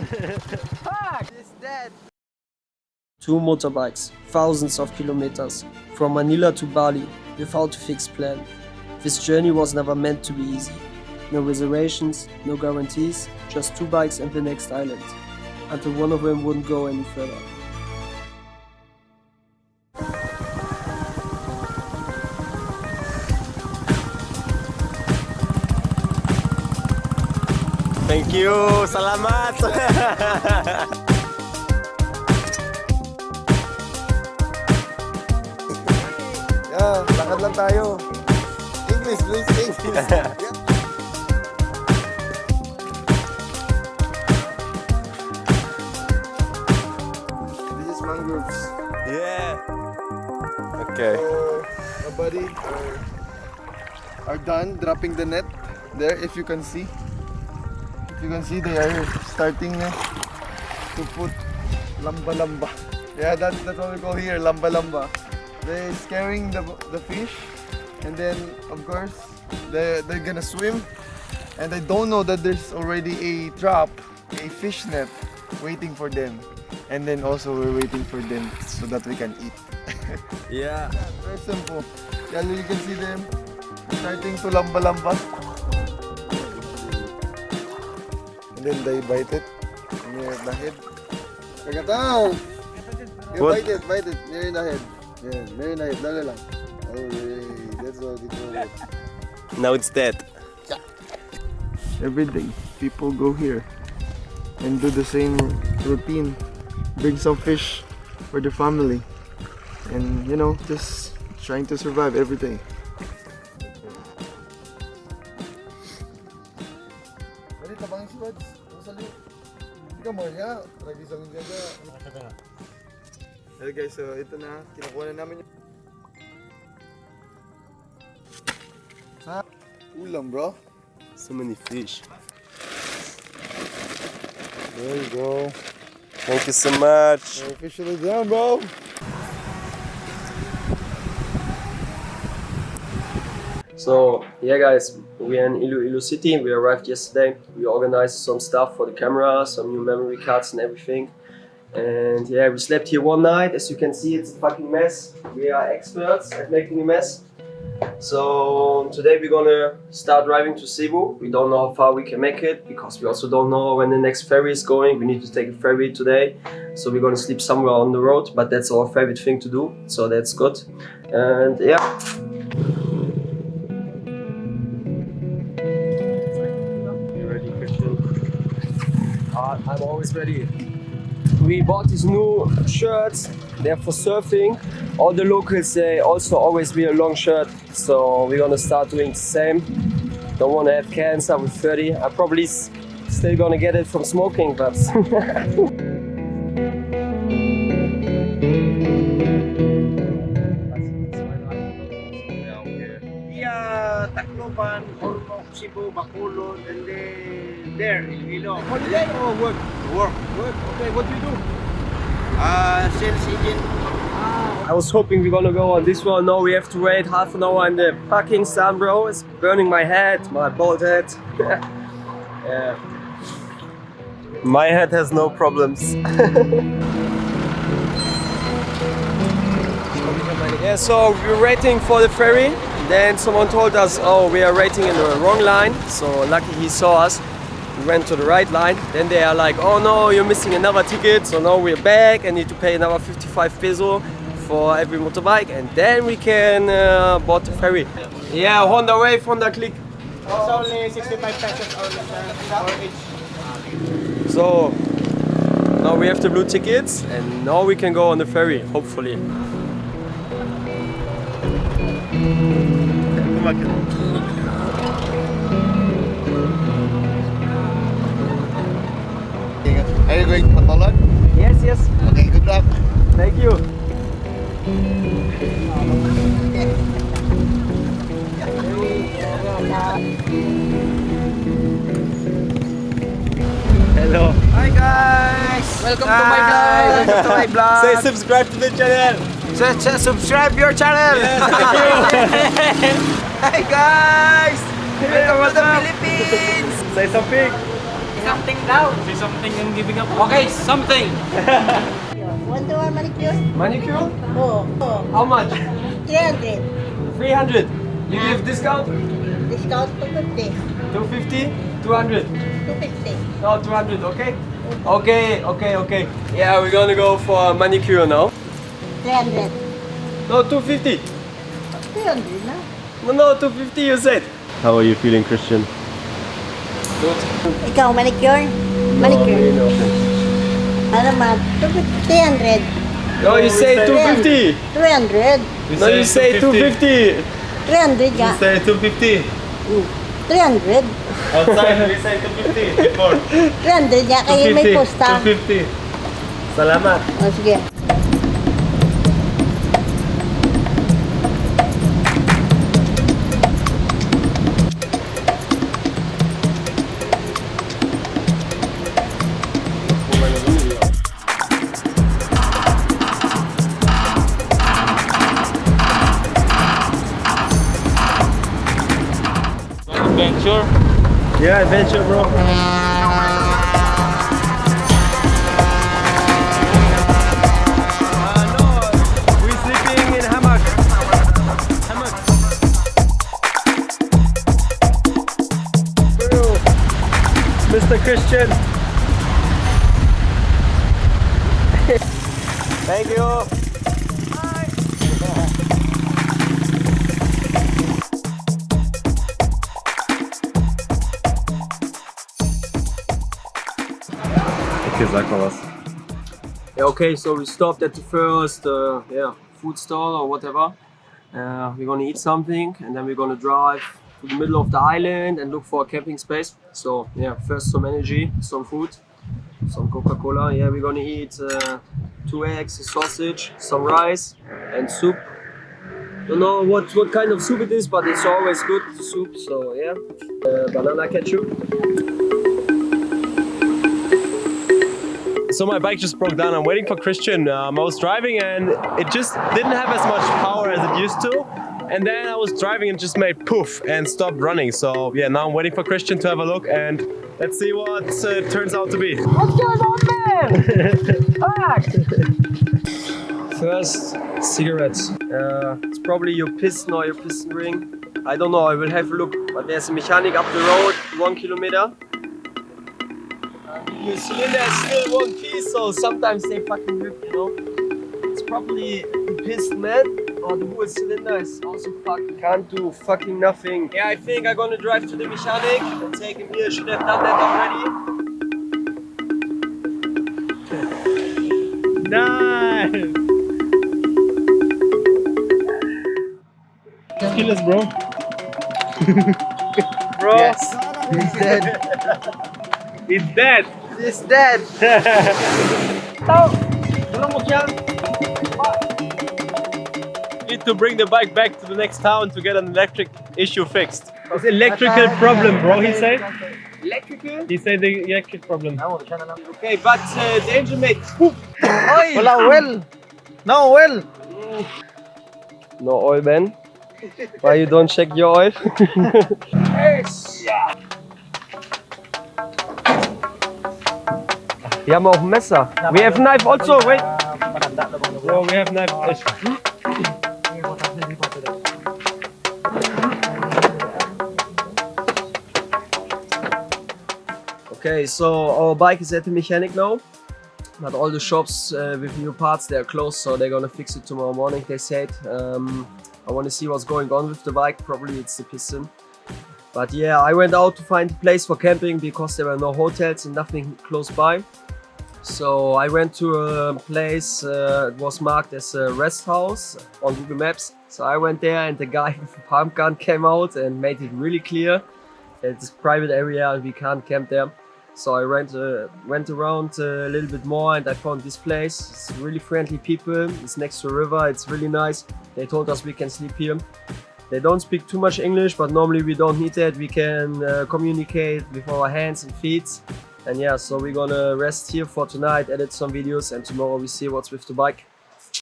Fuck! It's dead! 2 motorbikes, thousands of kilometers, from Manila to Bali, without a fixed plan. This journey was never meant to be easy. No reservations, no guarantees, just 2 bikes and the next island, until one of them wouldn't go any further. Thank you, salamat. Yeah, lakad lang tayo. English, please, English. Yeah. This is mangroves. Yeah. Okay. My buddy are done dropping the net there. If you can see, they are starting to put lamba. Yeah, that's what we call here, lamba. They're scaring the fish, and then of course they're gonna swim, and they don't know that there's already a trap, a fish net waiting for them, and then also we're waiting for them so that we can eat. Yeah. Very simple. Yeah, you can see them starting to lamba. And then they bite it near the head. Kagataw! You bite it near the head. Yeah, near the head. Dala lang. Okay, that's what we call it. Now it's dead. Yeah. Every day, people go here and do the same routine. Bring some fish for the family. And you know, just trying to survive every day. Hey guys, so ito na, kinukuha na namin yung ulam, bro. So many fish. There you go. Thank you so much. We're officially done, bro. So yeah guys, we are in Iloilo City. We arrived yesterday. We organized some stuff for the camera, some new memory cards and everything. And yeah, we slept here one night. As you can see, it's a fucking mess. We are experts at making a mess. So today we're gonna start driving to Cebu. We don't know how far we can make it because we also don't know when the next ferry is going. We need to take a ferry today. So we're gonna sleep somewhere on the road, but that's our favorite thing to do. So that's good. And yeah. I'm always ready. We bought these new shirts, they're for surfing. All the locals, they also always wear a long shirt, so we're gonna start doing the same. Don't wanna have cancer with 30. I probably still gonna get it from smoking, but... Tacloban, Ormoc, Cebu, Bacolod, and then there, Iloilo. Holiday or work? Work. Okay, what do you do? Sales agent. I was hoping we're gonna go on this one. No, we have to wait half an hour in the fucking sun, bro. It's burning my head, my bald head. Yeah. My head has no problems. Yeah, so we're waiting for the ferry. Then someone told us, oh, we are waiting in the wrong line. So lucky he saw us. We went to the right line. Then they are like, oh no, you're missing another ticket. So now we're back and need to pay another 55 peso for every motorbike. And then we can board the ferry. Yeah, Honda Wave, Honda Click. It's only 65 pesos for each. So now we have the blue tickets and now we can go on the ferry, hopefully. Are you going to Bacolod? Yes. Okay, good luck. Thank you. Hello. Hi guys! Welcome to my vlog! Welcome to my vlog! Say subscribe to the channel. Subscribe your channel! Hi guys! Welcome to the Philippines! Say something. something now. Say something yung giving up. Okay, something. Want to wear manicure? Manicure? Oh, How much? 300. 300. You give discount? Discount 250. 250? 200. 250. No, 200, okay? Okay. Yeah, we're gonna go for a manicure now. 300. No, 250. 300 na. No, 250 you said. How are you feeling, Christian? Ikaw, manicure? Manicure. No. Ano man? 300. No, you say 250. 300. No, you say 250. 300 nga. Say 250. 300. Outside, we say 250 before. 300 nga, kayo may posta. 250. Salamat. O, sige. Adventure. Yeah, adventure, bro. No, we're sleeping in hammock. Mr. Christian. Thank you. Okay, sag mal was. Yeah, okay, so we stopped at the first food stall or whatever. We're gonna eat something and then we're gonna drive to the middle of the island and look for a camping space. So yeah, first some energy, some food, some Coca-Cola. Yeah, we're gonna eat 2 eggs, a sausage, some rice and soup. Don't know what kind of soup it is, but it's always good, the soup. So yeah, banana ketchup. So my bike just broke down. I'm waiting for Christian. I was driving and it just didn't have as much power as it used to. And then I was driving and it just made poof and stopped running. So yeah, now I'm waiting for Christian to have a look and let's see what it turns out to be. What's going on, man? First, cigarettes. It's probably your piston or your piston ring. I don't know, I will have a look. But there's a mechanic up the road, 1 kilometer. Your cylinder is still one piece, so sometimes they fucking rip, you know. It's probably the piston, man, or the whole cylinder is also fucking can't do fucking nothing. Yeah, I think I'm gonna drive to the mechanic and take him here. Should have done that already. Nice! Kill us, bro. Bro, Yes. He's dead. It's dead! it's dead. Need to bring the bike back to the next town to get an electric issue fixed. It's electrical problem, bro, he said. Electrical? He said the electric problem. Okay, but the engine made poof. Wala oil. No oil. No oil, man. Why you don't check your oil? Wir haben auch ein Messer. We have knife also, wait. Bro, we have knife. Okay, so our bike is at the mechanic now. But all the shops with new parts, they are closed, so they're gonna fix it tomorrow morning, they said. I want to see what's going on with the bike, probably it's the piston. But yeah, I went out to find a place for camping because there were no hotels and nothing close by. So I went to a place, it was marked as a rest house on Google Maps. So I went there and the guy with the pump gun came out and made it really clear that it's a private area and we can't camp there. So I went around a little bit more and I found this place. It's really friendly people, it's next to a river, it's really nice. They told us we can sleep here. They don't speak too much English, but normally we don't need that. We can communicate with our hands and feet. And yeah, so we're gonna rest here for tonight, edit some videos, and tomorrow we see what's with the bike.